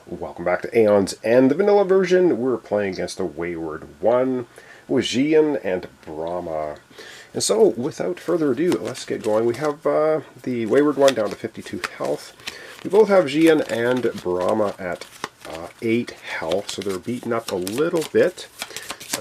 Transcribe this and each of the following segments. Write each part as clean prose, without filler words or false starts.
Welcome back to Aeons and the vanilla version. We're playing against the Wayward one with Xian and Brahma. And so, without further ado, let's get going. We have the Wayward one down to 52 health. We both have Xian and Brahma at 8 health, so they're beaten up a little bit.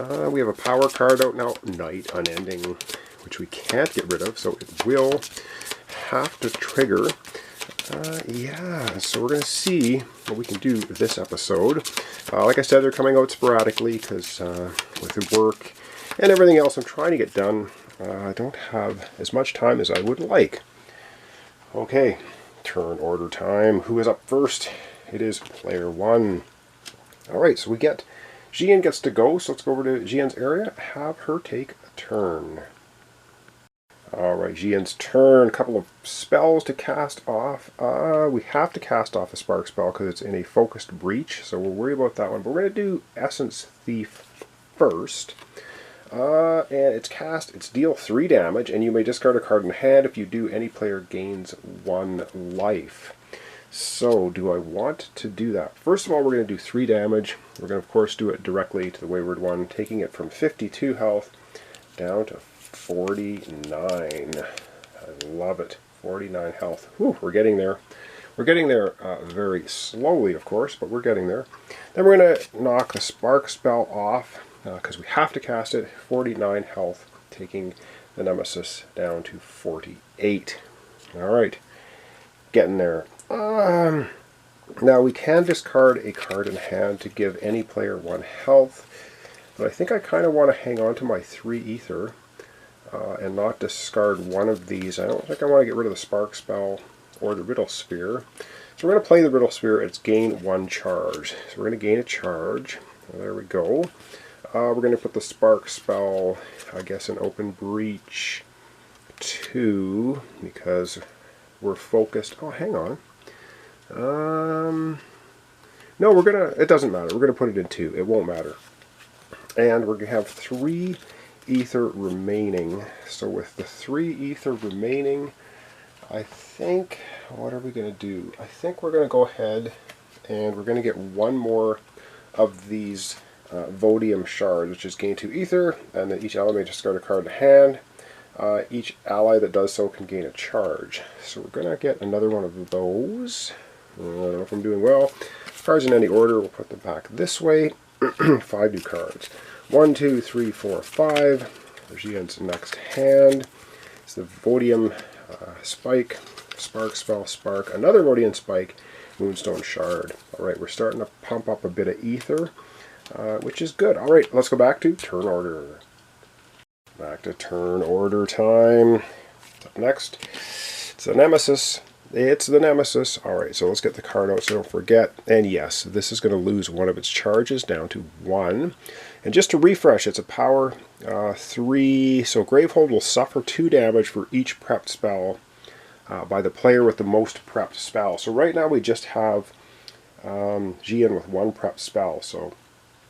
We have a power card out now, Night Unending, which we can't get rid of, so it will have to trigger. Yeah, so we're going to see what we can do this episode. Like I said, they're coming out sporadically because with the work and everything else I'm trying to get done, I don't have as much time as I would like. Okay, turn order time. Who is up first? It is player 1. Alright, so we get Xian gets to go, so let's go over to Xian's area, have her take a turn. Alright, Xian's turn. A couple of spells to cast off. We have to cast off a spark spell because it's in a focused breach, so we'll worry about that one. But we're going to do Essence Thief first. And it's cast, it's deal 3 damage, and you may discard a card in hand. If you do, any player gains 1 life. So, do I want to do that? First of all, we're going to do 3 damage. We're going to, of course, do it directly to the Wayward one, taking it from 52 health down to 49. I love it. 49 health. Whew, we're getting there. We're getting there very slowly, of course, but we're getting there. Then we're going to knock the spark spell off because we have to cast it. 49 health, taking the Nemesis down to 48. Alright, getting there. Now we can discard a card in hand to give any player 1 health, but I think I kind of want to hang on to my 3 ether. And not discard one of these. I don't think I want to get rid of the Spark Spell or the Riddle Sphere. So we're going to play the Riddle Sphere. It's gain 1 charge. So we're going to gain a charge. There we go. We're going to put the Spark Spell, I guess, in Open Breach 2 because we're focused. Oh, hang on. No, we're going to, it doesn't matter. We're going to put it in 2. It won't matter. And we're going to have 3 ether remaining. So with the 3 ether remaining, I think, what are we going to do? I think we're going to go ahead and we're going to get 1 more of these Vodium shards, which is gain 2 ether, and then each ally may discard a card in hand. Each ally that does so can gain a charge. So we're going to get another one of those. I don't know if I'm doing well. Cards in any order, we'll put them back this way. 5 new cards. 1, 2, 3, 4, 5. Xian's next hand. It's the Vodium Spike, Spark Spell, Spark, another Vodium Spike, Moonstone Shard. Alright, we're starting to pump up a bit of ether, which is good. Alright, let's go back to turn order. Back to turn order time. Up next, it's the Nemesis. It's the Nemesis. Alright, so let's get the card out so don't forget. And yes, this is going to lose 1 of its charges down to 1. And just to refresh, it's a power 3, so Gravehold will suffer 2 damage for each prepped spell by the player with the most prepped spell. So right now we just have Xian with 1 prepped spell, so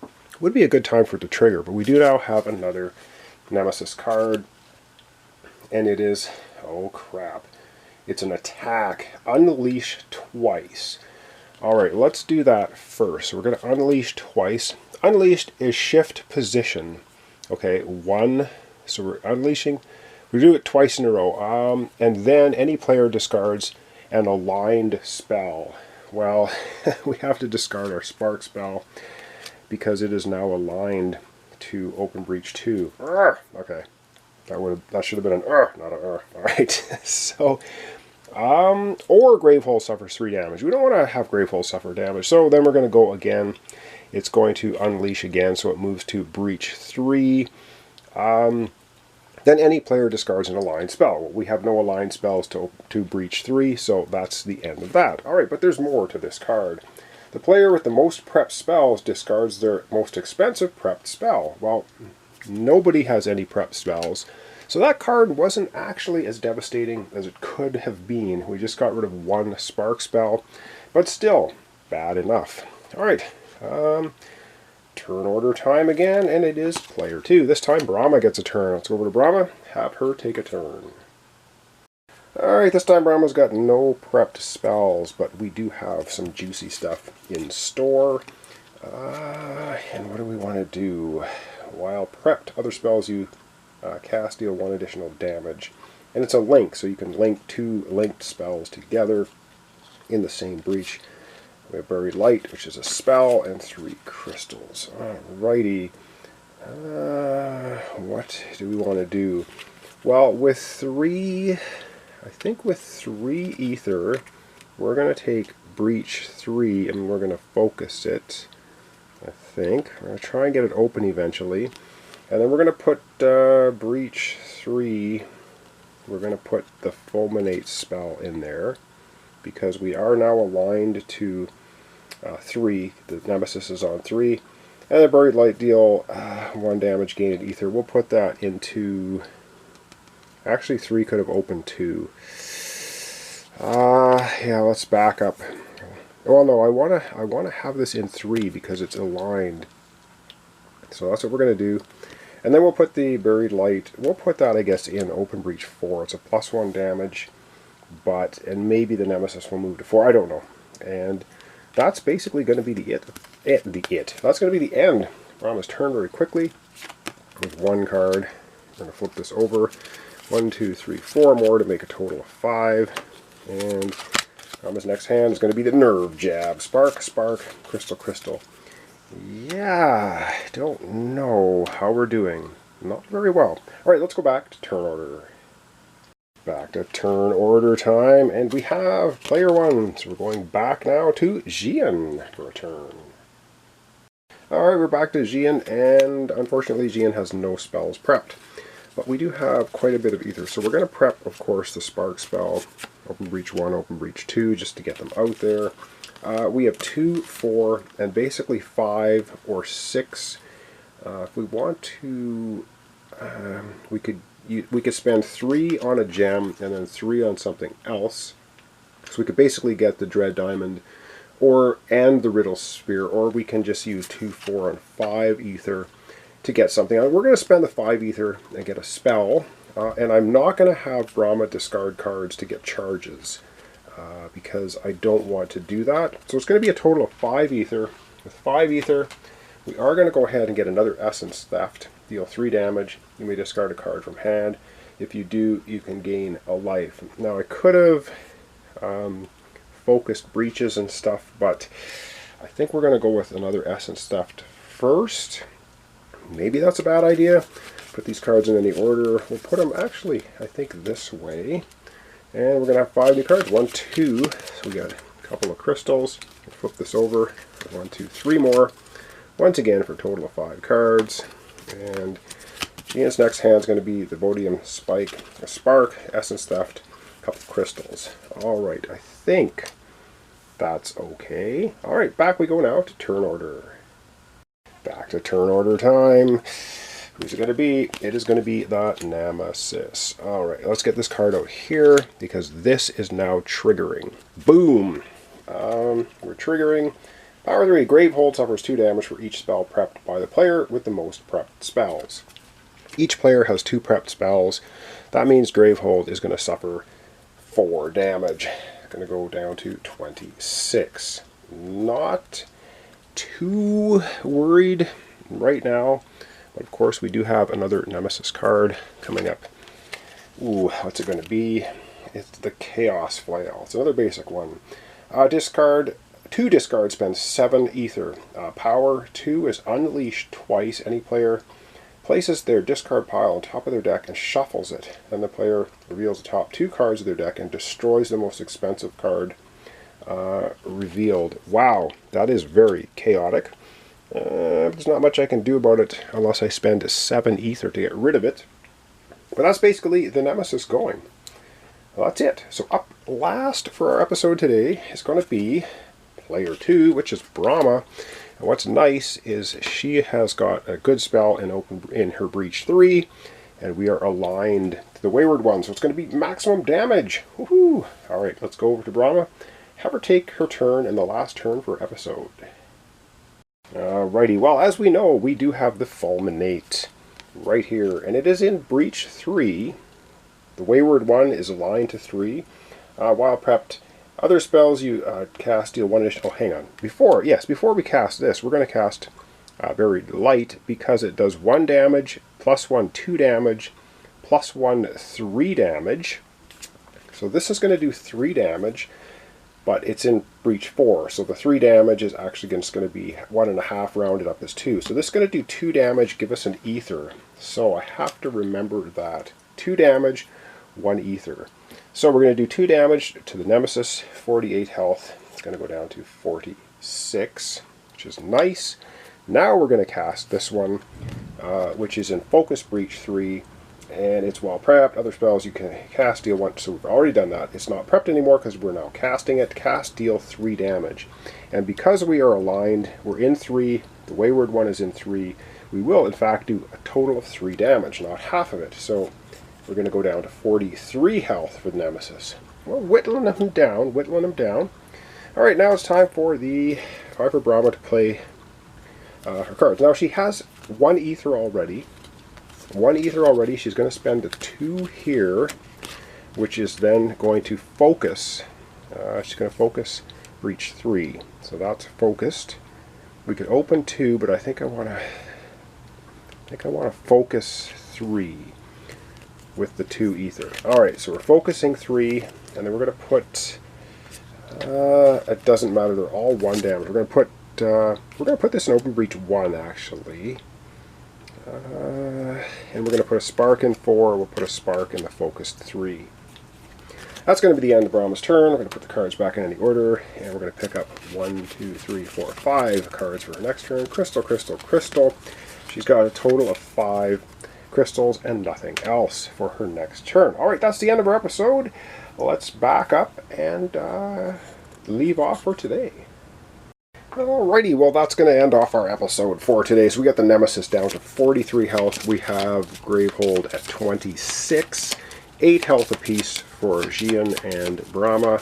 it would be a good time for it to trigger. But we do now have another Nemesis card, and it is, oh crap, it's an attack. Unleash twice. Alright, let's do that first. So we're going to unleash twice. Unleashed is shift position. Okay, 1. So we're unleashing. We do it twice in a row. And then any player discards an aligned spell. Well, we have to discard our Spark Spell because it is now aligned to Open Breach 2. Okay, that should have been an not an Alright, so or Gravehold suffers 3 damage. We don't want to have Gravehold suffer damage, so then we're going to go again. It's going to unleash again, so it moves to Breach 3. Then any player discards an aligned spell. Well, we have no aligned spells to Breach 3, so that's the end of that. Alright, but there's more to this card. The player with the most prepped spells discards their most expensive prepped spell. Well, nobody has any prepped spells. So that card wasn't actually as devastating as it could have been. We just got rid of 1 Spark Spell, but still, bad enough. Alright, turn order time again, and it is player 2. This time Brahma gets a turn. Let's go over to Brahma, have her take a turn. Alright, this time Brahma's got no prepped spells, but we do have some juicy stuff in store. And what do we want to do? While prepped, other spells you cast deal 1 additional damage. And it's a link, so you can link 2 linked spells together in the same breach. We have Buried Light, which is a spell, and 3 crystals. Alrighty. What do we want to do? Well, with 3... I think with 3 ether, we're going to take Breach 3 and we're going to focus it. I think. We're going to try and get it open eventually. And then we're going to put Breach 3, we're going to put the Fulminate spell in there, because we are now aligned to 3. The Nemesis is on 3. And the Buried Light deal 1 damage gained ether. We'll put that into... Actually, 3 could have opened 2. Yeah, let's back up. Well, no, I wanna have this in 3 because it's aligned. So that's what we're gonna do. And then we'll put the Buried Light. We'll put that, I guess, in Open Breach 4. It's a +1 damage, and maybe the Nemesis will move to 4. I don't know. And that's basically going to be That's going to be the end. Brahma's turn very quickly with 1 card. We're going to flip this over. 1, 2, 3, 4 more to make a total of 5. And Brahma's next hand is going to be the Nerve Jab. Spark, Spark, Crystal, Crystal. Yeah, I don't know how we're doing. Not very well. Alright, let's go back to turn order. Back to turn order time, and we have player 1. So we're going back now to Xian for a turn. Alright, we're back to Xian, and unfortunately Xian has no spells prepped. But we do have quite a bit of ether, so we're going to prep, of course, the Spark spell. Open Breach 1, Open Breach 2, just to get them out there. We have 2, 4, and basically 5 or 6. If we want to, we could spend 3 on a gem and then 3 on something else. So we could basically get the Dread Diamond and the Riddle Spear, or we can just use 2, 4, and 5 ether to get something. We're going to spend the 5 ether and get a spell, and I'm not going to have Brahma discard cards to get charges, because I don't want to do that. So it's going to be a total of 5 ether. With 5 ether, we are going to go ahead and get another Essence Theft. Deal 3 damage. You may discard a card from hand. If you do, you can gain a life. Now, I could have focused breaches and stuff, but I think we're going to go with another Essence Theft first. Maybe that's a bad idea. Put these cards in any order. We'll put them, actually, I think this way. And we're going to have 5 new cards. 1, 2. So we got a couple of crystals. We'll flip this over. 1, 2, 3 more. Once again for a total of 5 cards. And Xian's next hand is going to be the Vodium Spike, a Spark, Essence Theft, a couple of crystals. Alright, I think that's okay. Alright, back we go now to turn order. Back to turn order time. Who's it going to be? It is going to be the Nemesis. Alright, let's get this card out here, because this is now triggering. Boom! We're triggering. Power 3. Gravehold suffers 2 damage for each spell prepped by the player with the most prepped spells. Each player has 2 prepped spells. That means Gravehold is going to suffer 4 damage. Going to go down to 26. Not too worried right now. But of course, we do have another Nemesis card coming up. Ooh, what's it going to be? It's the Chaos Flail. It's another basic one. Discard. 2 discards spend 7 ether. Power 2 is unleash twice. Any player places their discard pile on top of their deck and shuffles it. Then the player reveals the top 2 cards of their deck and destroys the most expensive card revealed. Wow, that is very chaotic. There's not much I can do about it unless I spend 7 ether to get rid of it. But that's basically the Nemesis going. Well, that's it. So up last for our episode today is going to be player 2, which is Brahma. And what's nice is she has got a good spell in her Breach 3, and we are aligned to the Wayward one, so it's going to be maximum damage. Woohoo! Alright, let's go over to Brahma. Have her take her turn in the last turn for episode. Alrighty, well, as we know, we do have the Fulminate right here, and it is in Breach 3. The Wayward one is aligned to 3. While prepped, other spells you cast deal 1 additional... Oh, hang on. Before we cast this, we're going to cast very light because it does 1 damage, +1 2 damage, +1 3 damage. So this is going to do 3 damage, but it's in breach 4. So the 3 damage is actually just going to be 1.5 rounded up as 2. So this is going to do 2 damage, give us an ether. So I have to remember that. 2 damage, 1 ether. So we're going to do 2 damage to the Nemesis, 48 health. It's going to go down to 46, which is nice. Now we're going to cast this one, which is in Focus Breach 3, and it's well prepped. Other spells you can cast, deal 1, so we've already done that. It's not prepped anymore because we're now casting it. Cast, deal 3 damage. And because we are aligned, we're in 3, the Wayward one is in 3, we will in fact do a total of 3 damage, not half of it. So we're going to go down to 43 health for the Nemesis. Well, whittling them down, Alright, now it's time for the Viper Brahma to play her cards. Now she has 1 ether already. She's going to spend a 2 here, which is then going to focus. She's going to focus breach 3. So that's focused. We could open 2, but I think I want to focus 3 with the 2 ether. Alright, so we're focusing 3, and then we're going to put it doesn't matter, they're all 1 damage. We're going to put this in open breach 1 actually. And we're going to put a spark in 4, we'll put a spark in the focused 3. That's going to be the end of Brahma's turn. We're going to put the cards back in any order, and we're going to pick up 1, 2, 3, 4, 5 cards for her next turn. Crystal, crystal, crystal. She's got a total of 5 crystals and nothing else for her next turn. Alright, that's the end of our episode. Let's back up and leave off for today. Alrighty, well that's going to end off our episode for today. So we got the Nemesis down to 43 health. We have Gravehold at 26. 8 health apiece for Xian and Brahma.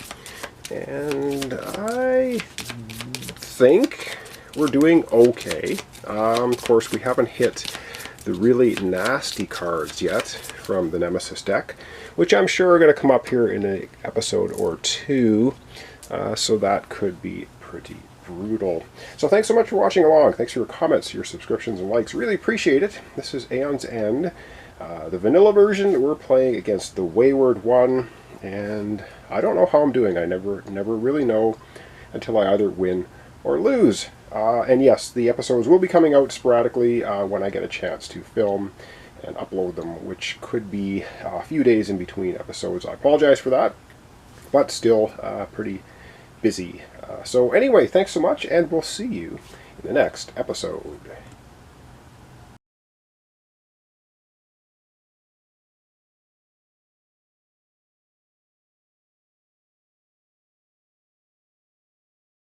And I think we're doing okay. Of course, we haven't hit the really nasty cards yet from the Nemesis deck, which I'm sure are going to come up here in an episode or 2. So that could be pretty brutal. So thanks so much for watching along. Thanks for your comments, your subscriptions, and likes. Really appreciate it. This is Aeons End. The vanilla version, we're playing against the Wayward one, and I don't know how I'm doing. I never really know until I either win or lose. And yes, the episodes will be coming out sporadically when I get a chance to film and upload them, which could be a few days in between episodes. I apologize for that, but still pretty busy. So anyway, thanks so much, and we'll see you in the next episode.